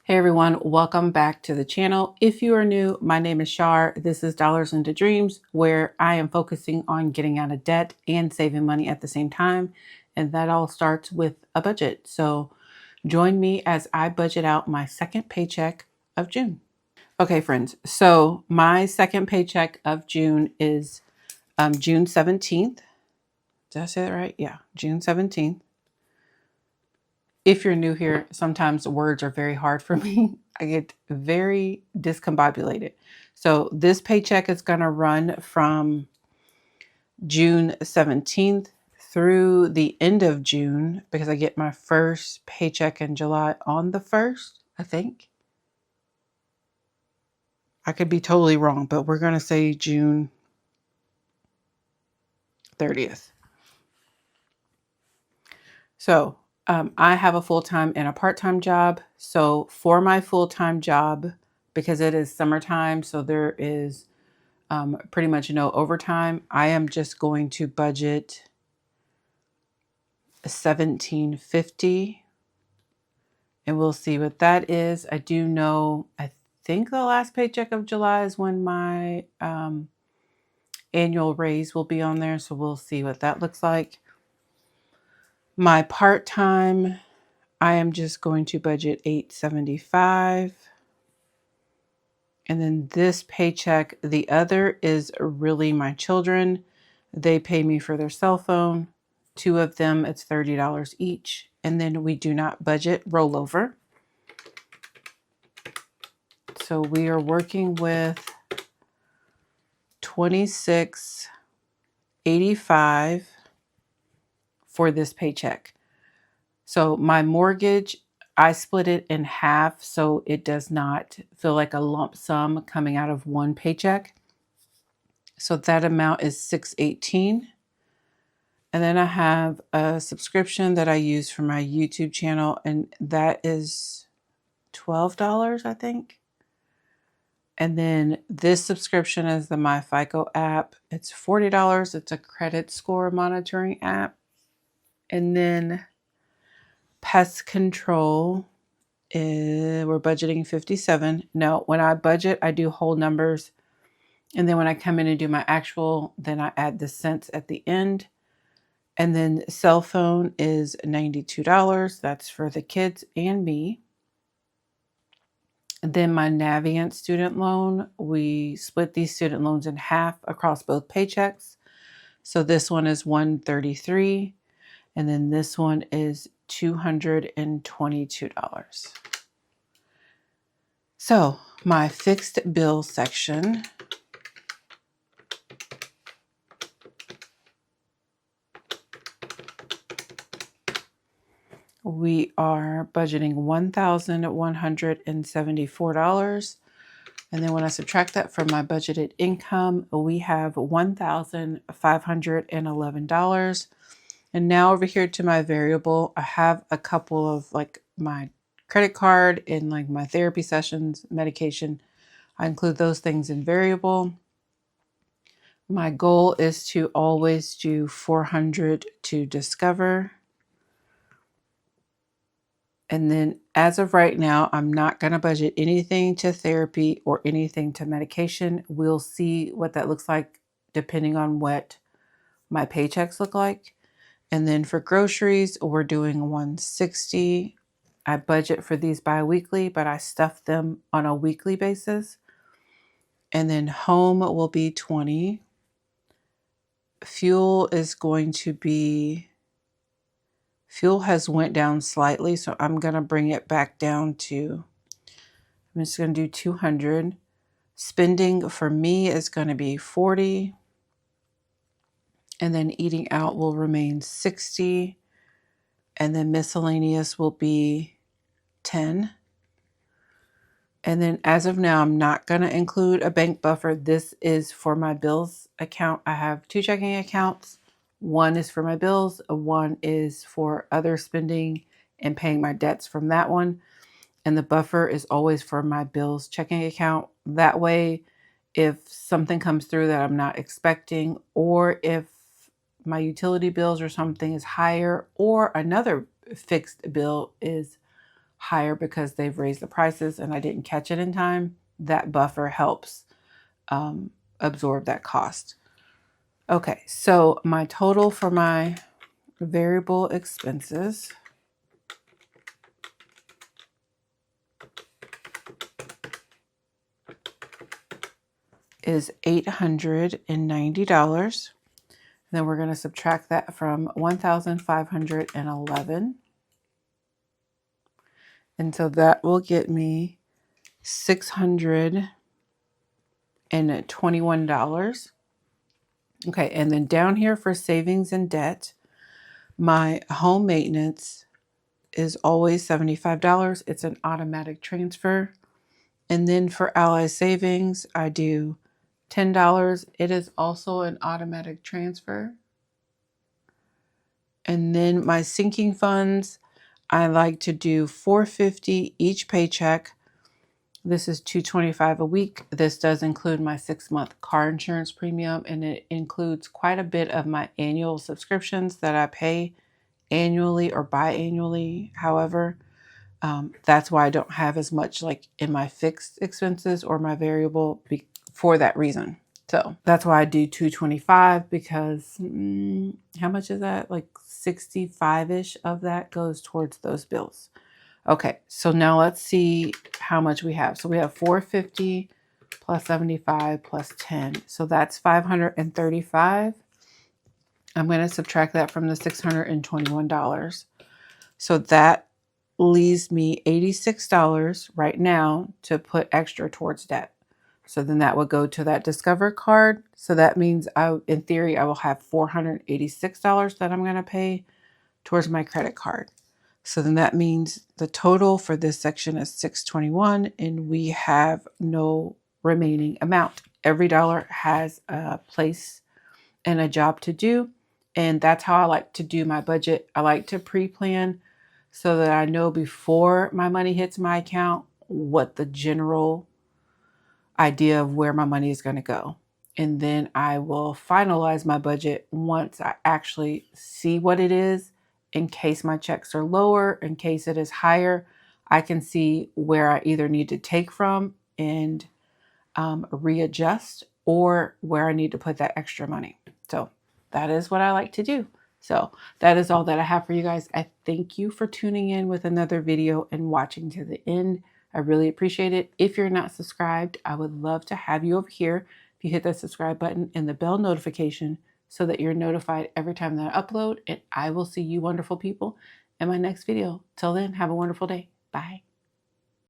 Hey everyone, welcome back to the channel. If you are new, my name is Shar. This is Dollars into Dreams, where I am focusing on getting out of debt and saving money at the same time. And that all starts with a budget. So join me as I budget out my second paycheck of June. Okay, friends. So my second paycheck of June is June 17th. Did I say that right? Yeah, June 17th. If you're new here, sometimes words are very hard for me. I get very discombobulated. So this paycheck is going to run from June 17th through the end of June because I get my first paycheck in July on the 1st, I think. I could be totally wrong, but we're going to say June 30th. So I have a full-time and a part-time job. So for my full-time job, because it is summertime, so there is pretty much no overtime, I am just going to budget $17.50, and we'll see what that is. I do know, I think the last paycheck of July is when my annual raise will be on there, so we'll see what that looks like. My part-time, I am just going to budget $8.75. And then this paycheck, the other is really my children. They pay me for their cell phone. 2 of them, it's $30 each. And then we do not budget rollover. So we are working with $26.85 for this paycheck. So my mortgage, I split it in half so it does not feel like a lump sum coming out of one paycheck. So that amount is $618. And then I have a subscription that I use for my YouTube channel, and that is $12, I think. And then this subscription is the MyFICO app. It's $40. It's a credit score monitoring app. And then pest control, we're budgeting $57. No, when I budget, I do whole numbers. And then when I come in and do my actual, then I add the cents at the end. And then cell phone is $92. That's for the kids and me. And then my Navient student loan, we split these student loans in half across both paychecks. So this one is $133, and then this one is $222. So my fixed bill section, we are budgeting $1,174. And then when I subtract that from my budgeted income, we have $1,511. And now over here to my variable, I have a couple of like my credit card and like my therapy sessions, medication. I include those things in variable. My goal is to always do 400 to Discover. And then as of right now, I'm not going to budget anything to therapy or anything to medication. We'll see what that looks like depending on what my paychecks look like. And then for groceries, we're doing $160. I budget for these bi-weekly, but I stuff them on a weekly basis. And then home will be $20. Fuel is going to be, fuel has went down slightly, so I'm going to bring it back down to, I'm just going to do 200. Spending for me is going to be 40. And then eating out will remain 60. And then miscellaneous will be 10. And then as of now, I'm not going to include a bank buffer. This is for my bills account. I have 2 checking accounts. One is for my bills. One is for other spending and paying my debts from that one. And the buffer is always for my bills checking account. That way, if something comes through that I'm not expecting, or if my utility bills or something is higher, or another fixed bill is higher because they've raised the prices and I didn't catch it in time, that buffer helps absorb that cost. Okay, so my total for my variable expenses is $890. Then we're going to subtract that from 1,511. And so that will get me $621. Okay, and then down here for savings and debt, my home maintenance is always $75. It's an automatic transfer. And then for Ally Savings, I do $10. It is also an automatic transfer. And then my sinking funds, I like to do $450 each paycheck. This is $225 a week. This does include my 6-month car insurance premium, and it includes quite a bit of my annual subscriptions that I pay annually or biannually. However, that's why I don't have as much like in my fixed expenses or my variable for that reason. So that's why I do $225 because how much is that? Like 65-ish of that goes towards those bills. Okay, so now let's see how much we have. So we have $450 plus 75 plus 10. So that's $535. I'm going to subtract that from the $621. So that leaves me $86 right now to put extra towards debt. So then that would go to that Discover card. So that means in theory, I will have $486 that I'm going to pay towards my credit card. So then that means the total for this section is $621 and we have no remaining amount. Every dollar has a place and a job to do. And that's how I like to do my budget. I like to pre-plan so that I know before my money hits my account what the general idea of where my money is going to go. And then I will finalize my budget once I actually see what it is. In case my checks are lower, in case it is higher, I can see where I either need to take from and readjust or where I need to put that extra money. So that is what I like to do. So that is all that I have for you guys. I thank you for tuning in with another video and watching to the end. I really appreciate it. If you're not subscribed, I would love to have you over here. If you hit that subscribe button and the bell notification so that you're notified every time that I upload, and I will see you wonderful people in my next video. Till then, have a wonderful day. Bye.